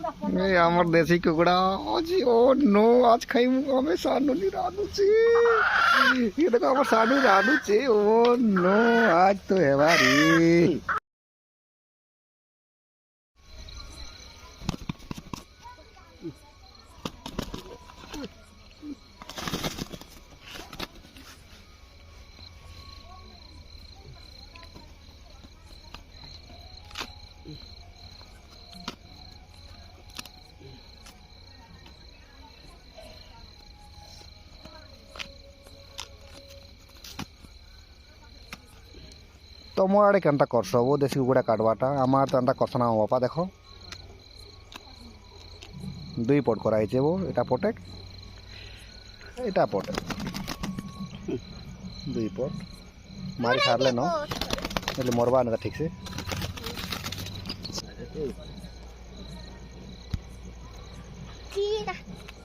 ए हमर देसी कुकड़ा आज ओ नो आज खाइमु हमें सानू नी रांधुची ये देखो हमर सानू रांधुची ओ नो आज तो हेवारी तुम आड़े केनता करस वो देसी कुकड़ा काटवाटा आमार तो एंता करस ना बापा देखो दुई पट कराइছে वो এটা পটে এটা পটে दुई पट मारी छाड़ले न એટલે મરવા না ঠিক से ठीक है